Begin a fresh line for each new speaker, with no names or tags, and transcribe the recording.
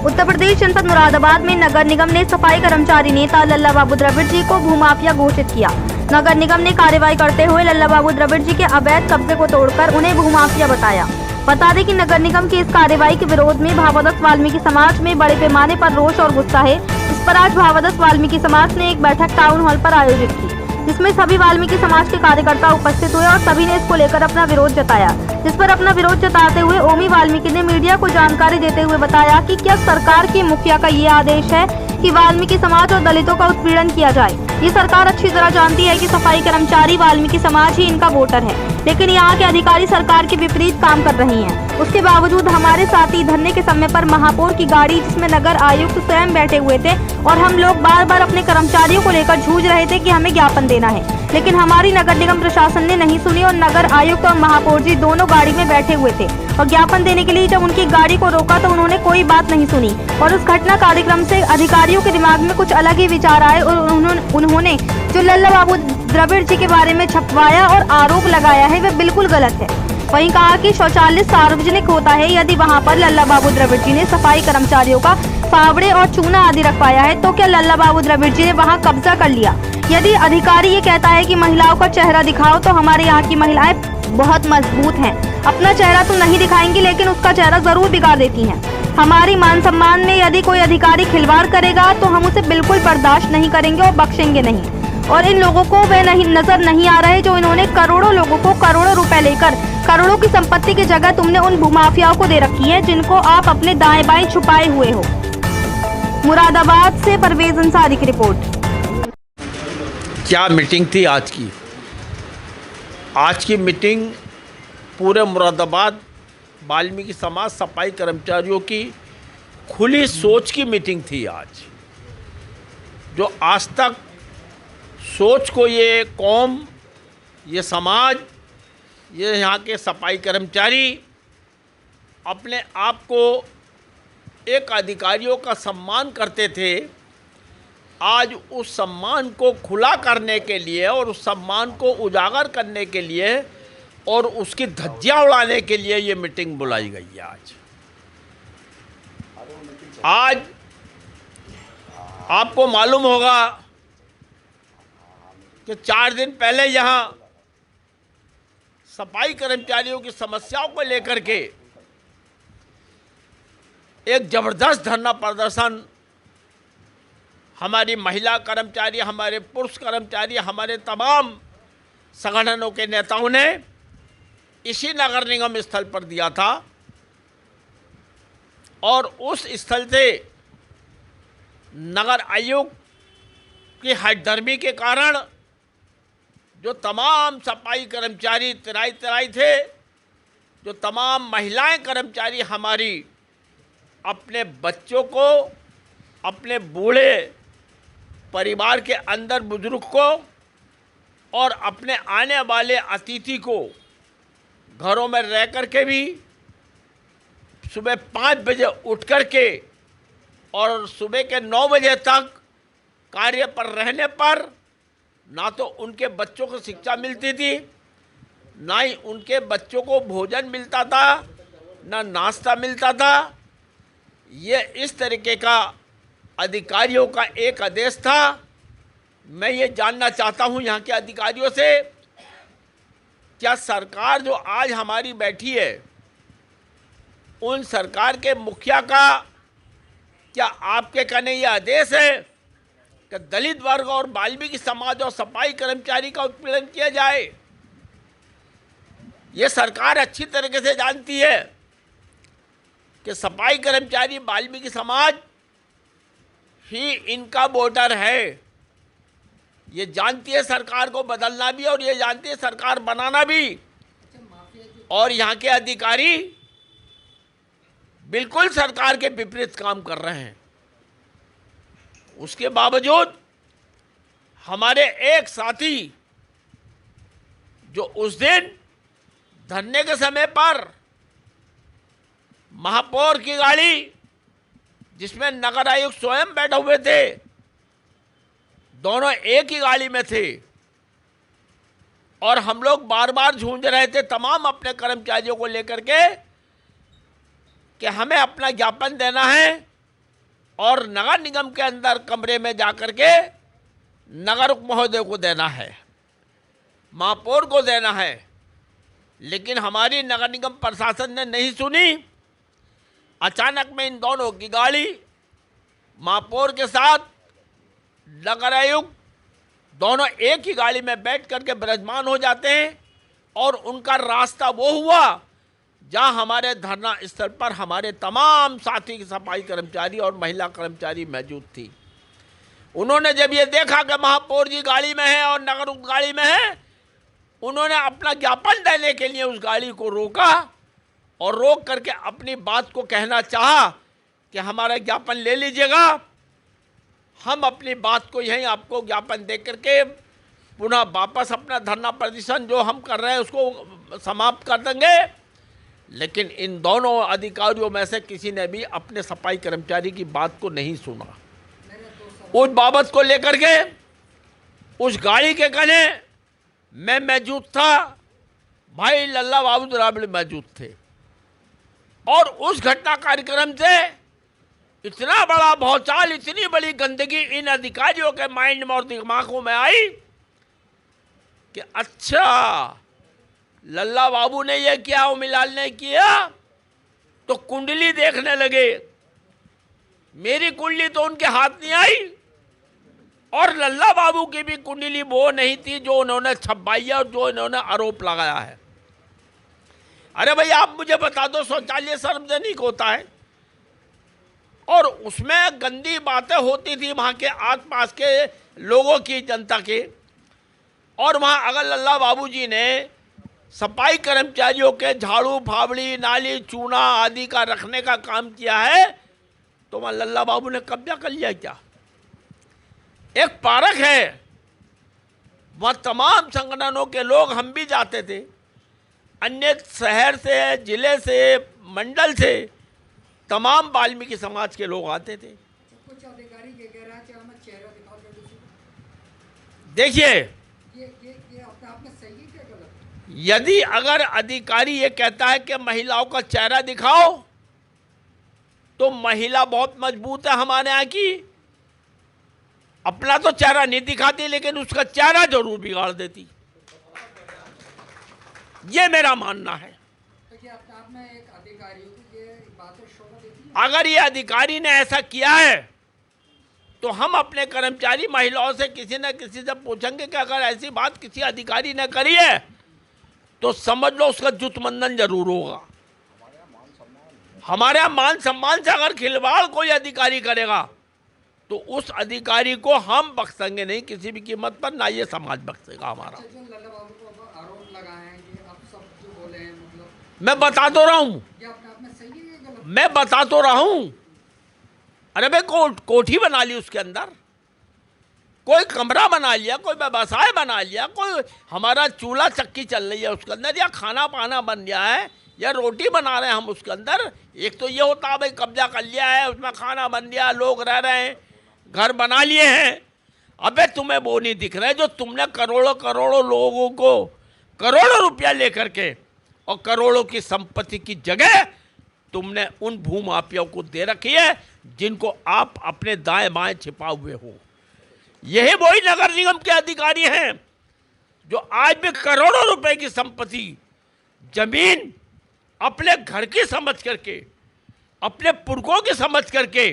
उत्तर प्रदेश जनपद मुरादाबाद में नगर निगम ने सफाई कर्मचारी नेता लल्ला बाबू द्रविड़ जी को भूमाफिया घोषित किया। नगर निगम ने कार्रवाई करते हुए लल्ला बाबू द्रविड़ जी के अवैध कब्जे को तोड़कर उन्हें भूमाफिया बताया। बता दें कि नगर निगम की इस कार्रवाई के विरोध में भावादस वाल्मीकि समाज में बड़े पैमाने पर रोष और गुस्सा है। इस पर आज भावादस वाल्मीकि समाज ने एक बैठक टाउन हॉल पर आयोजित की, जिसमें सभी वाल्मीकि समाज के कार्यकर्ता उपस्थित हुए और सभी ने इसको लेकर अपना विरोध जताया। जिस पर अपना विरोध जताते हुए ओमी वाल्मीकि ने मीडिया को जानकारी देते हुए बताया कि क्या सरकार के मुखिया का ये आदेश है कि वाल्मीकि समाज और दलितों का उत्पीड़न किया जाए। ये सरकार अच्छी तरह जानती है कि सफाई कर्मचारी वाल्मीकि समाज ही इनका वोटर है, लेकिन यहाँ के अधिकारी सरकार के विपरीत काम कर रही हैं। उसके बावजूद हमारे साथी धरने के समय पर महापौर की गाड़ी, जिसमें नगर आयुक्त स्वयं बैठे हुए थे, और हम लोग बार बार अपने कर्मचारियों को लेकर जूझ रहे थे कि हमें ज्ञापन देना है, लेकिन हमारी नगर निगम प्रशासन ने नहीं सुनी और नगर आयुक्त और महापौर जी दोनों गाड़ी में बैठे हुए थे और ज्ञापन देने के लिए जब उनकी गाड़ी को रोका तो उन्होंने कोई बात नहीं सुनी और उस घटना कार्यक्रम से अधिकारियों के दिमाग में कुछ अलग ही विचार आए और उन्होंने जो लल्ला बाबू द्रविड़ जी के बारे में छपवाया और आरोप लगाया है वह बिल्कुल गलत है। वहीं कहा कि शौचालय सार्वजनिक होता है, यदि वहां पर लल्ला बाबू द्रविड़ जी ने सफाई कर्मचारियों का फावड़े और चूना आदि रखवाया है तो क्या लल्ला बाबू द्रविड़ जी ने वहां कब्जा कर लिया। यदि अधिकारी ये कहता है कि महिलाओं का चेहरा दिखाओ, तो हमारे यहाँ की महिलाएं बहुत मजबूत हैं, अपना चेहरा तो नहीं दिखाएंगी लेकिन उसका चेहरा जरूर बिगाड़ देती हैं। हमारी मान सम्मान में यदि कोई अधिकारी खिलवाड़ करेगा तो हम उसे बिल्कुल बर्दाश्त नहीं करेंगे और बख्शेंगे नहीं। और इन लोगों को वह नहीं नजर नहीं आ रहे जो इन्होंने करोड़ों लोगों को करोड़ों रुपए लेकर करोड़ों की संपत्ति की जगह तुमने उन भूमाफियाओं को दे रखी है, जिनको आप अपने दाएं बाएं छुपाए हुए हो। मुरादाबाद से परवेज अंसारी की रिपोर्ट।
क्या मीटिंग थी आज की? आज की मीटिंग पूरे मुरादाबाद वाल्मीकि समाज सफाई कर्मचारियों की खुली सोच की मीटिंग थी आज। जो आज तक सोच को ये कौम, ये समाज, ये यहाँ के सफाई कर्मचारी अपने आप को एक अधिकारियों का सम्मान करते थे, आज उस सम्मान को खुला करने के लिए और उस सम्मान को उजागर करने के लिए और उसकी धज्जियां उड़ाने के लिए ये मीटिंग बुलाई गई है। आज आपको मालूम होगा कि 4 दिन पहले यहाँ सफाई कर्मचारियों की समस्याओं को लेकर के एक जबरदस्त धरना प्रदर्शन हमारी महिला कर्मचारी, हमारे पुरुष कर्मचारी, हमारे तमाम संगठनों के नेताओं ने इसी नगर निगम स्थल पर दिया था। और उस स्थल से नगर आयुक्त की हठधर्मी के कारण जो तमाम सफाई कर्मचारी तिराई थे, जो तमाम महिलाएं कर्मचारी हमारी अपने बच्चों को, अपने बूढ़े परिवार के अंदर बुजुर्ग को और अपने आने वाले अतिथि को घरों में रह कर के भी सुबह 5 बजे उठ कर के और सुबह के 9 बजे तक कार्य पर रहने पर ना तो उनके बच्चों को शिक्षा मिलती थी, ना ही उनके बच्चों को भोजन मिलता था, ना नाश्ता मिलता था। ये इस तरीके का अधिकारियों का एक आदेश था। मैं ये जानना चाहता हूँ यहाँ के अधिकारियों से, क्या सरकार जो आज हमारी बैठी है, उन सरकार के मुखिया का क्या आपके कहने ये आदेश है कि दलित वर्ग और वाल्मीकि समाज और सफाई कर्मचारी का उत्पीड़न किया जाए? ये सरकार अच्छी तरीके से जानती है कि सफाई कर्मचारी वाल्मीकि समाज ही इनका वोटर है। ये जानती है सरकार को बदलना भी और ये जानती है सरकार बनाना भी। और यहाँ के अधिकारी बिल्कुल सरकार के विपरीत काम कर रहे हैं। उसके बावजूद हमारे एक साथी जो उस दिन धरने के समय पर महापौर की गाड़ी, जिसमें नगर आयुक्त स्वयं बैठे हुए थे, दोनों एक ही गाड़ी में थे और हम लोग बार बार झूंझ रहे थे तमाम अपने कर्मचारियों को लेकर के कि हमें अपना ज्ञापन देना है, और नगर निगम के अंदर कमरे में जाकर के नगर महोदय को देना है, महापौर को देना है। लेकिन हमारी नगर निगम प्रशासन ने नहीं सुनी। अचानक में इन दोनों की गाड़ी महापौर के साथ नगर आयुक्त दोनों एक ही गाड़ी में बैठ करके विराजमान हो जाते हैं और उनका रास्ता वो हुआ जहां हमारे धरना स्थल पर हमारे तमाम साथी सफाई कर्मचारी और महिला कर्मचारी मौजूद थी। उन्होंने जब ये देखा कि महापौर जी गाड़ी में है और नगर गाड़ी में है, उन्होंने अपना ज्ञापन देने के लिए उस गाड़ी को रोका और रोक करके अपनी बात को कहना चाहा कि हमारा ज्ञापन ले लीजिएगा, हम अपनी बात को यहीं आपको ज्ञापन दे करके पुनः वापस अपना धरना प्रदर्शन जो हम कर रहे हैं उसको समाप्त कर देंगे। लेकिन इन दोनों अधिकारियों में से किसी ने भी अपने सफाई कर्मचारी की बात को नहीं सुना। उस बाबत को लेकर के उस गाड़ी के कने मैं मौजूद था, भाई लल्ला बाबू द्राविड़ मौजूद थे और उस घटना कार्यक्रम से इतना बड़ा भौचाल, इतनी बड़ी गंदगी इन अधिकारियों के माइंड में और दिमागों में आई कि अच्छा लल्ला बाबू ने ये किया, उमिलाल ने किया, तो कुंडली देखने लगे। मेरी कुंडली तो उनके हाथ नहीं आई और लल्ला बाबू की भी कुंडली वो नहीं थी जो उन्होंने छपाई है और जो इन्होंने आरोप लगाया है। अरे भाई आप मुझे बता दो, शौचालय सार्वजनिक होता है और उसमें गंदी बातें होती थी वहाँ के आसपास के लोगों की, जनता के, और वहाँ अगर लल्ला बाबू जी ने सफाई कर्मचारियों के झाड़ू फावड़ी नाली चूना आदि का रखने का काम किया है तो वहाँ लल्ला बाबू ने कब्जा कर लिया क्या? एक पार्क है, वहाँ तमाम संगठनों के लोग, हम भी जाते थे, अन्य शहर से, जिले से, मंडल से तमाम वाल्मीकि समाज के लोग आते थे।
कुछ अधिकारी ये कह रहा है कि हमें चेहरा दिखाओ।
देखिए,
ये अपने आप में सही है क्या गलत?
यदि अगर अधिकारी ये कहता है कि महिलाओं का चेहरा दिखाओ तो महिला बहुत मजबूत है हमारे यहाँ की, अपना तो चेहरा नहीं दिखाती लेकिन उसका चेहरा जरूर बिगाड़ देती। ये मेरा मानना है।
तो अपने आप में एक अधिकारी को ये बातें शोभा देती है?
अगर ये अधिकारी ने ऐसा किया है तो हम अपने कर्मचारी महिलाओं से किसी न किसी से पूछेंगे कि अगर ऐसी बात किसी अधिकारी ने करी है तो समझ लो उसका जुतमंदन जरूर होगा। हमारे यहाँ मान सम्मान से अगर खिलवाड़ कोई अधिकारी करेगा तो उस अधिकारी को हम बख्शेंगे नहीं किसी भी कीमत पर, ना ये समाज बख्शेगा हमारा।
जो लल्ला बाबू को आरोप लगाए हैं, ये आप सब जो बोले हैं, मतलब
मैं बता तो रहा हूँ,
ये अपने आप में सही है या गलत?
मैं बता तो रहा हूँ। अरे भाई कोठी बना ली, उसके अंदर कोई कमरा बना लिया, कोई व्यवसाय बना लिया, कोई हमारा चूल्हा चक्की चल रही है उसके अंदर, या खाना पाना बन गया है, या रोटी बना रहे हैं हम उसके अंदर। एक तो ये होता है भाई कब्जा कर लिया है, उसमें खाना बन गया, लोग रह रहे हैं, घर बना लिए हैं। अबे तुम्हें वो नहीं दिख रहा है जो तुमने करोड़ों करोड़ों लोगों को करोड़ों रुपया लेकर के और करोड़ों की संपत्ति की जगह तुमने उन भूमाफियाओं को दे रखी है जिनको आप अपने दाएं बाएं छिपा हुए हो। यही वही नगर निगम के अधिकारी हैं जो आज भी करोड़ों रुपए की संपत्ति, जमीन अपने घर की समझ करके, अपने पुरखों की समझ करके